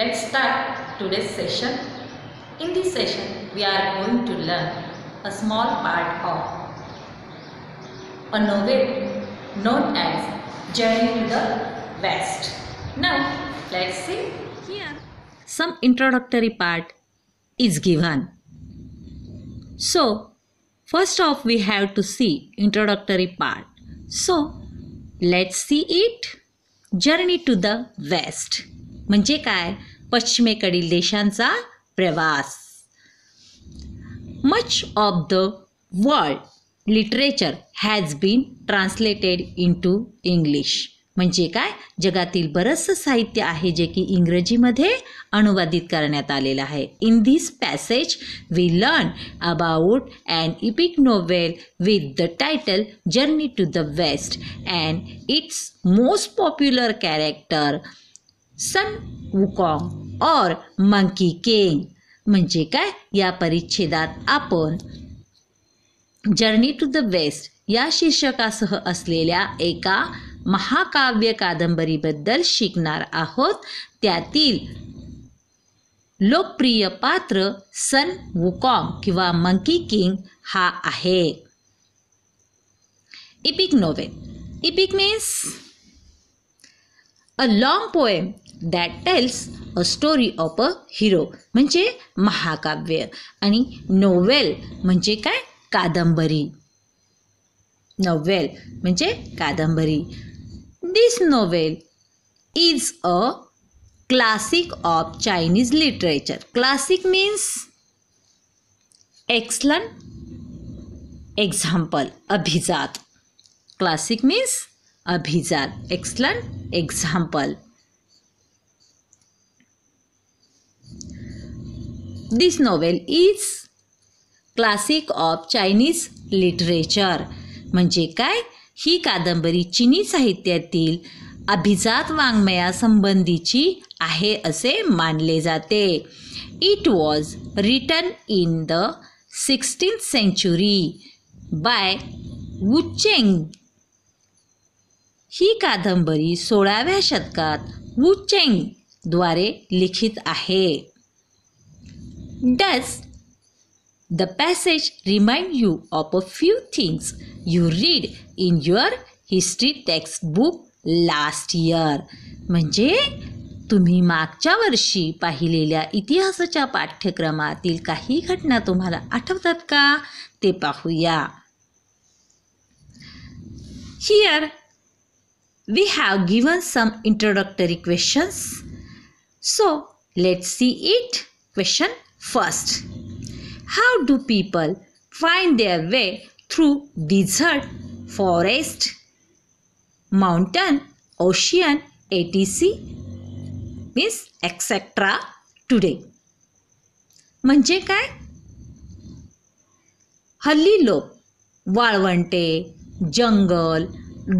Let's start today's session. In this session, we are going to learn a small part of a novel known as Journey to the West. Now, let's see. Here, some introductory part is given. So, first off, we have to see introductory part. So, let's see it. Journey to the West. म्हणजे काय? पश्चिमेकडील देशांचा प्रवास. Much of the world literature has been translated into English. म्हणजे काय? जगातील बरंचसं साहित्य आहे जे की इंग्रजीमध्ये अनुवादित करण्यात आलेलं आहे. In this passage we learn about an epic novel with the title Journey to the West and its most popular character Sun Wukong or Monkey King. म्हणजे काय? या परिच्छेदात आपण जर्नी टू द वेस्ट या शीर्षकासह असलेल्या एका महाकाव्य कादंबरीबद्दल शिकणार आहोत. त्यातील लोकप्रिय पात्र सन वुकॉंग किंवा मंकी किंग हा आहे. EPIC novel. EPIC means a long poem that tells a story of a hero. म्हणजे महाकाव्य. आणि नोवेल म्हणजे काय? कादंबरी. नोवेल म्हणजे कादंबरी. This novel is a classic of Chinese literature. Classic means excellent example. अभिजात. क्लासिक मीन्स अभिजात. Excellent example. This novel is classic of Chinese literature. म्हणजे काय? ही कादंबरी चिनी साहित्यातील अभिजात वाङ्मयासंबंधीची आहे असे मानले जाते. It was written in the 16th century by Wucheng. ही कादंबरी 16व्या शतकात वुचेंग द्वारे लिखित आहे. Does the passage remind you of a few things you read in your history textbook last year? म्हणजे तुम्ही मागच्या वर्षी पाहिलेल्या इतिहासाच्या पाठ्यक्रमातील काही घटना तुम्हाला आठवतात का? ते पाहूया. Here we have given some introductory questions. So let's see it. Question first. How do people find their way through desert, forest, mountain, ocean, etc. means etc. today? म्हणजे काय? हल्ली लोक वाळवंटे, जंगल,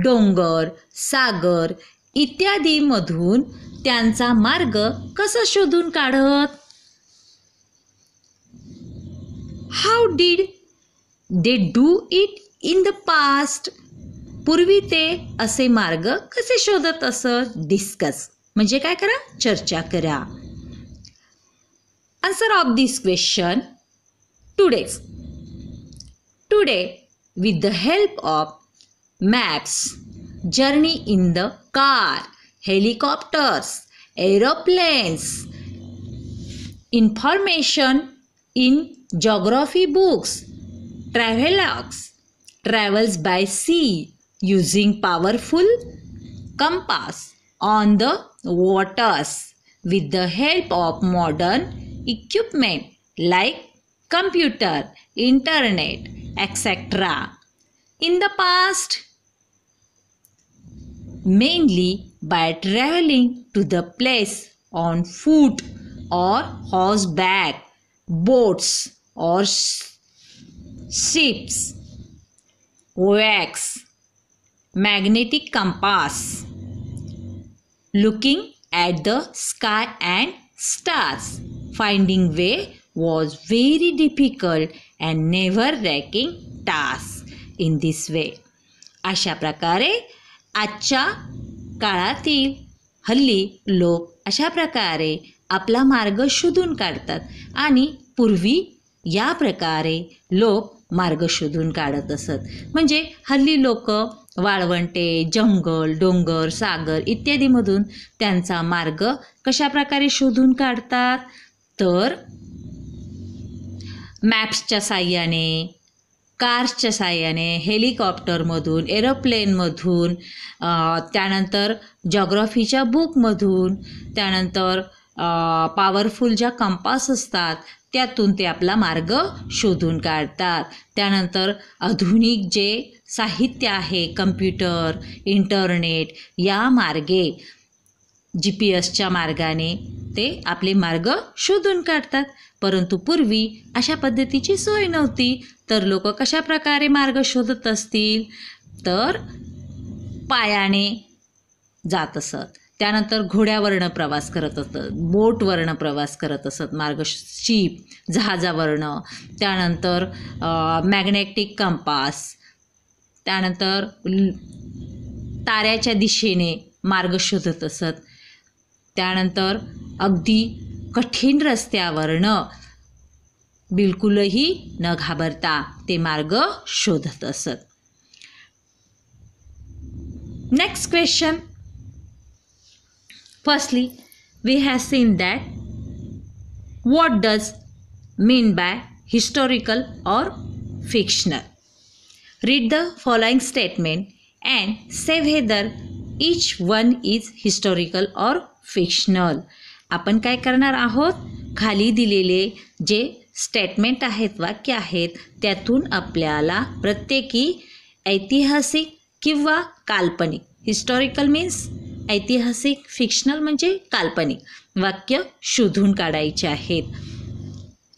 डोंगर, सागर इत्यादी मधून त्यांचा मार्ग कसा शोधून काढत? How did they do it in the past? पूर्वी ते असे मार्ग कसे शोधत असत? डिस्कस म्हणजे काय करा? चर्चा करा. Answer of this question today with the help of maps, journey in the car, helicopters, aeroplanes, information in geography books, travelogues, travels by sea using powerful compass on the waters with the help of modern equipment like computer, internet, etc. In the past, mainly by traveling to the place on foot or horseback, boats or ships, wax, magnetic compass, looking at the sky and stars, finding way was very difficult and never-ending task. In this way, अशा प्रकारे आजच्या काळातील हल्ली लोक अशा प्रकारे आपला मार्ग शोधून काढतात आणि पूर्वी या प्रकारे लोक मार्ग शोधून काढत असत. म्हणजे हल्ली लोक वाळवंटे, जंगल, डोंगर, सागर इत्यादीमधून त्यांचा मार्ग कशा प्रकारे शोधून काढतात, तर मॅप्सच्या साहाय्याने, कार्सच्या साहाय्याने, हेलिकॉप्टरमधून, एरोप्लेनमधून, त्यानंतर जॉग्रॉफीच्या बुकमधून, त्यानंतर पॉवरफुल ज्या कंपास असतात त्यातून ते आपला मार्ग शोधून काढतात. त्यानंतर आधुनिक जे साहित्य आहे, कम्प्युटर, इंटरनेट या मार्गे GPS मार्गाने ते आपले मार्ग शोधून काढतात. परंतु पूर्वी अशा पद्धतीची सोय नव्हती, तर लोक कशा प्रकारे मार्ग शोधत असतील, तर पायाने जात असत. त्यानंतर घोड्यावरनं प्रवास करत असत, बोटवरनं प्रवास करत असत, मार्ग शिप, जहाजावरनं. त्यानंतर मॅग्नेटिक कंपास, त्यानंतर ताऱ्याच्या दिशेने मार्ग शोधत असत. त्यानंतर अगदी कठीण रस्त्यावरनं बिलकुलही न घाबरता ते मार्ग शोधत असत. Next question. Firstly, we have seen that what does mean by historical or fictional? Read the following statement and say whether each one is historical or fictional. आपण काय करणार आहोत, खाली दिलेले जे स्टेटमेंट आहेत, वाक्य आहेत, त्यातून आपल्याला प्रत्येकी ऐतिहासिक किंवा काल्पनिक, हिस्टॉरिकल मीन्स ऐतिहासिक, फिक्शनल म्हणजे काल्पनिक वाक्य शोधून काढायचे आहेत.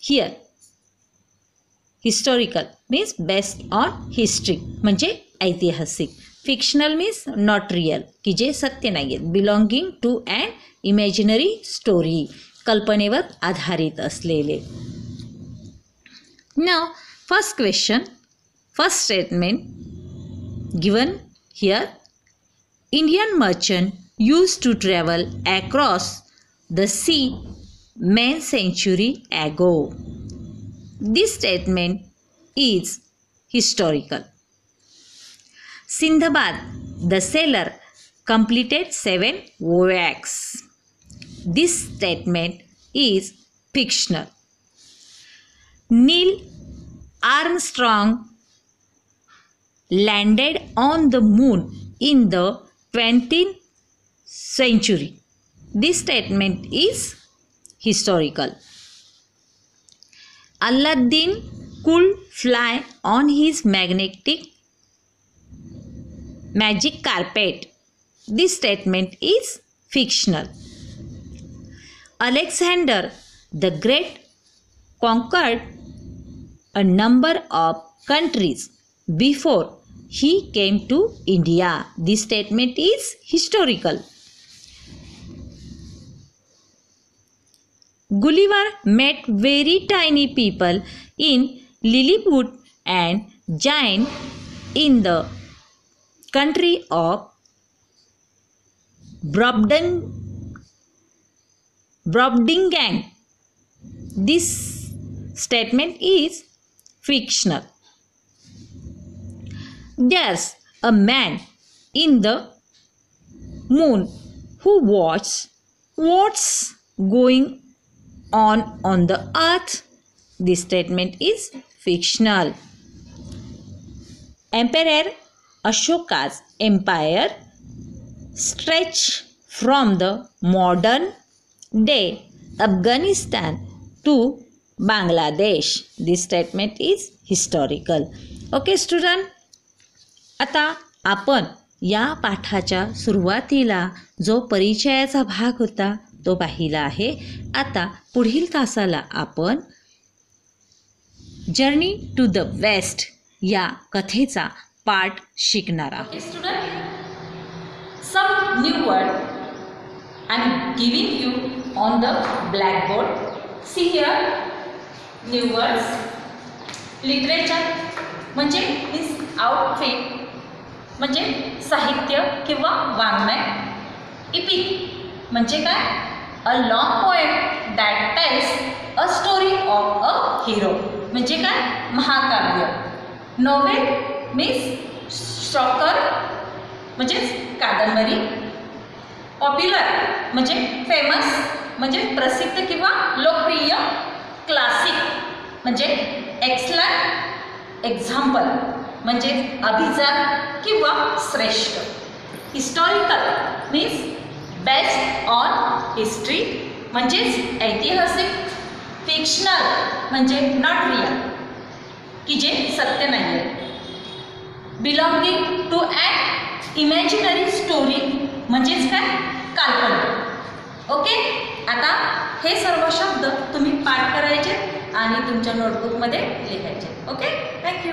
Here historical means based on history म्हणजे ऐतिहासिक, फिक्शनल मीन्स नॉट रिअल की जे सत्य नाही आहेत, belonging to and imaginary story कल्पनेवर आधारित असलेले. नाव first question, first statement given here. Indian merchant used to travel across the sea many century ago. This statement is historical. Sindbad the sailor completed 7 voyages. This statement is fictional. Neil Armstrong landed on the moon in the 20th century. This statement is historical. Aladdin could fly on his magic carpet. This statement is fictional. Alexander the Great conquered a number of countries before he came to India. This statement is historical. Gulliver met very tiny people in Lilliput and giant in the country of Brobdingang. This statement is fictional. There's a man in the moon who watches what's going on the earth. This statement is fictional. Emperor Ashoka's empire stretched from the modern day Afghanistan to Bangladesh. This statement is historical. Okay student, आता आपण या पाठाच्या सुरुवातीला जो परिचयाचा भाग होता तो पाहिला आहे. आता पुढील तासाला आपण जर्नी टू द वेस्ट या कथेचा पाठ शिकणार आहोत. Some new word I am giving you on the blackboard. See here new words. Literature म्हणजे मीन्स आउटफिट म्हणजे साहित्य किंवा वाङ्मय. इपिक म्हणजे काय, a long poem that tells a story of a hero. म्हणजे काय? महाकाव्य. नोवेल मीन्स शॉकर म्हणजेच कादंबरी. पॉप्युलर म्हणजे फेमस म्हणजे प्रसिद्ध किंवा लोकप्रिय. क्लासिक म्हणजे एक्सलंट एक्झाम्पल म्हणजे अभिजात किंवा श्रेष्ठ. Historical means based on history म्हणजेच ऐतिहासिक. फिक्शनल म्हणजे नॉट रियल की जे सत्य नाही आहे. Belonging to an imaginary story म्हणजेच काय? काल्पनिक. ओके. आता हे सर्व शब्द तुम्ही पाठ करायचे आणि तुमच्या नोटबुकमध्ये लिहायचे. ओके. थँक्यू.